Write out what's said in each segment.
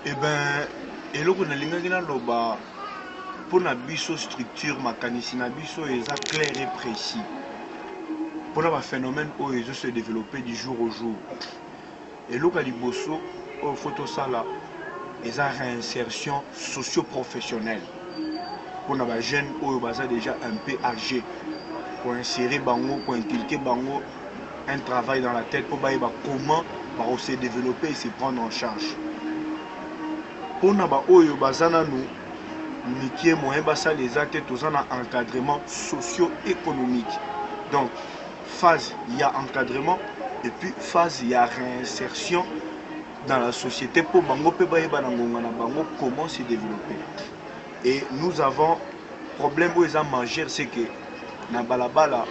Eh ben, eloko na lingaki naloba mpona biso structure makanisi na biso eza clair et précis mpona baphénomène oyo ezo se développer du jour au jour. Eloko ya liboso oyo faut tosala eza réinsertion socio-professionnelle mpona bajeune oyo baza déjà un peu âgé, koinsérer bango, koinculquer bango un travail dans la tête pour bayeba comment se développer et se prendre en charge. Mpona baoyo baza nanu mikie moyen basala eza te, toza na encadrement socio-économique. Donc phase il y a encadrement et puis phase il y a réinsertion dans la société pour bango pe bayeba na ngonga na bango comment se développer. Et nous avons problème où eza majeur, c'est que na balabala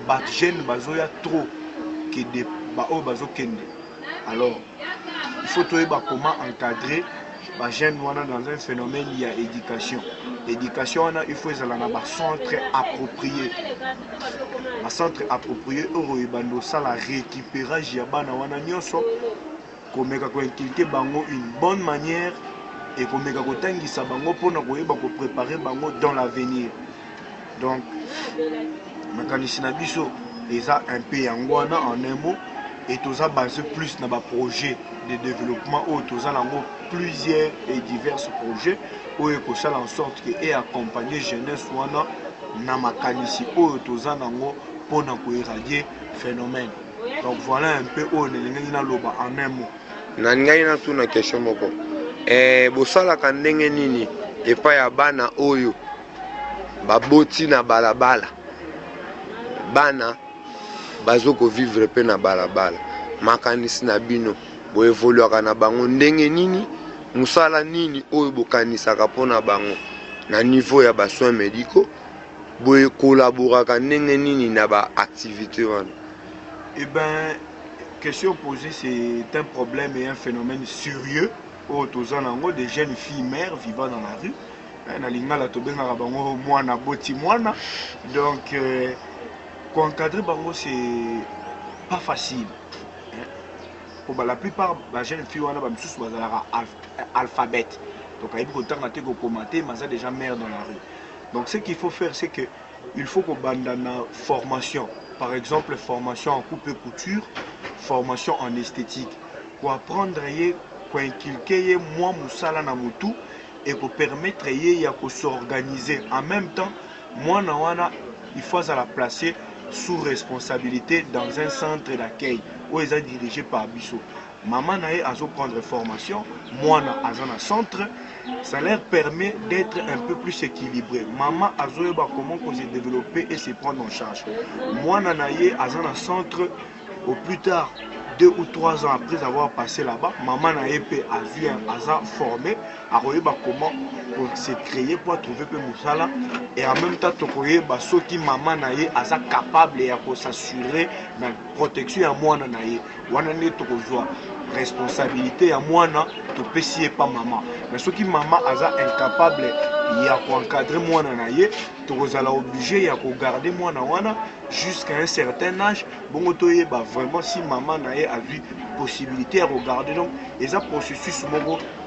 ba jeune bazoya trop que de ba oyo bazokende. Alors il faut toyeba comment encadrer les jeunes dans un phénomène lié à l'éducation. L'éducation, il faut aller dans un centre approprié. Un centre approprié, ça la récupérage ya bana wana nyonso, comme inculquer bango une bonne manière et comme kotangisa bango pona koyeba ko préparer bango dans l'avenir. Donc makanisi na biso eza un peu yangwana en un mot. Et tout ça basé plus dans un projet de développement où tout ça plusieurs et divers projets où il faut en sorte que et accompagner jeunesse wana na makanisi où tout ça pour éradier phénomène. Donc voilà un peu où on na loba en un mot. Na ngai na tuna question moko. Bosala ka ndenge nini epa ya bana oyo baboti na balabala. Bana bazoko vivre pe na balabala, makanisi na bino bo évoluer na bango ndenge nini, musala nini oyo bokanisaka pona bango na niveau ya ba soins médicaux, bo collaborer ndenge nini na ba activité wana. Eh ben, question posée, c'est un problème et un phénomène sérieux au tozanango des jeunes filles mères vivant dans la rue. Na lingala to benga bango mwana boti mwana. Donc encadrer bango c'est pas facile. Pour la plupart des jeunes filles wana ba misusu bazalaka alphabète. Donc il faut tenter de commenter mais ça déjà mère dans la rue. Donc ce qu'il faut faire c'est que il faut qu'on bande dans formation. Par exemple formation en coupe et couture, formation en esthétique. Pour apprendre pour inculquer moi musala na mutu et pour permettre ya ko s'organiser. En même temps, moi na wana il faut la placer sous responsabilité dans un centre d'accueil où ils sont dirigés par Bisso. Maman nae azo prendre formation, moi na azana centre, ça leur permet d'être un peu plus équilibré. Maman azo yoba comment se développer et se prendre en charge. Moi na nae azana centre au plus tard 2 ou 3 ans après avoir passé là-bas, maman na épée aza formé à comment pour se créer pour trouver peu musala et en même temps tokoye baso qui maman na ye aza capable et à s'assurer la protection à moi na ye wana ne tokozwa responsabilité à moi na to pesier pas maman mais ce qui maman aza incapable ya ko encadrer moi na ye tokozala obligé ya ko garder moi na wana jusqu'à un certain âge. Bon, vraiment, si maman n'a eu possibilité à regarder, donc, les processus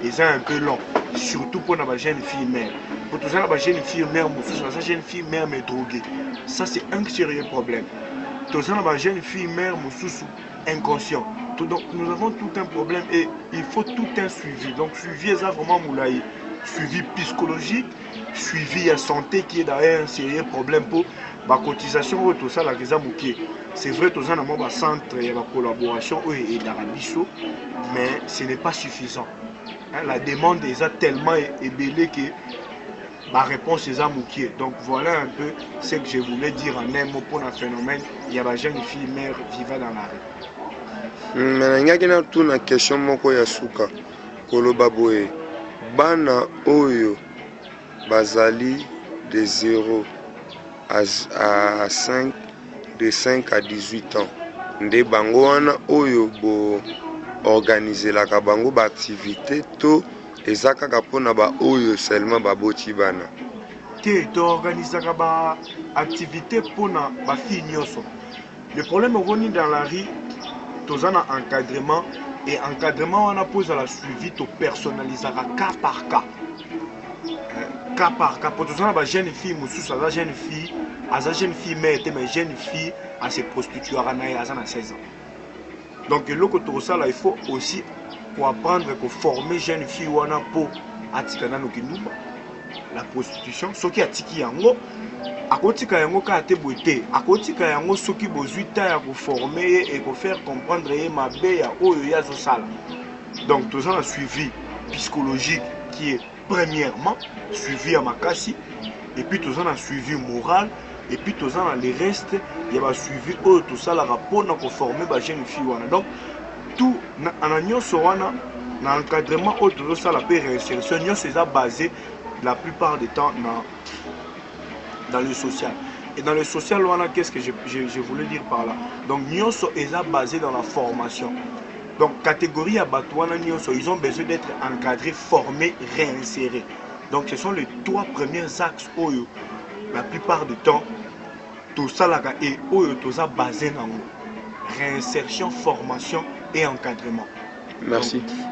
est un peu long, surtout pour la jeune fille mère. Pour tout ça, la jeune fille mère, la jeune fille mère mais droguée. Ça, c'est un sérieux problème. Tout ça, la jeune fille mère, inconscient. Donc, nous avons tout un problème et il faut tout un suivi. Donc, suivi, ça vraiment moulaï. Suivi psychologique, suivi à santé qui est derrière un sérieux problème pour la cotisation, tout ça, la c'est vrai, tout ça, dans mon centre, il y a la collaboration et d'Arabiso, mais ce n'est pas suffisant. La demande est tellement ébellée que la réponse est amouquée. Donc voilà un peu ce que je voulais dire en un mot pour un phénomène. Il y a des jeunes filles mères vivant dans la rue. Mais il y a une question moko ya suka koloba boye bana oyo bazali de 0 à 5, de 5 à 18 ans. Nde bango wana oyo bo organiser la kabango ba activité to ezaka kapona ba oyo seulement ba boti bana. Te to organiser ba activité pona ba fille nyoso. Le problème au dans la rue toza na encadrement et encadrement wana pose à la suivi to personnalisera cas par cas. Cas par cas. Pour toza na ba jeune fille mosusu aza jeune fille mais jeune fille à se prostituer à na 16 ans. Donc eloko tosala il faut aussi apprendre ko former jeune fille wana po atikana no kinumba la prostitution soki atiki yango akotika yango ka te boité akotika yango soki bozwi ta ya ko former et ko faire comprendre ye mabe ya oyo ya zo sala. Donc tous un suivi psychologique qui est premièrement suivi à makasi et puis tous un suivi moral et puis tous un les restes il y a suivi oyo tout ça la rapport na ko former ba jeune fille wana. Donc tout en nyonso wana na encadrement autour de ça la réinsertion c'est basé la plupart du temps dans le social. Et dans le social qu'est-ce que je voulais dire par là? Donc nyonso est basé dans la formation. Donc catégorie à batouana nyonso ils ont besoin d'être encadrés, formés, réinsérés. Donc ce sont les 3 premiers axes oyo la plupart du temps tout ça là et oyo tout basé dans réinsertion, formation et encadrement. Merci. Donc,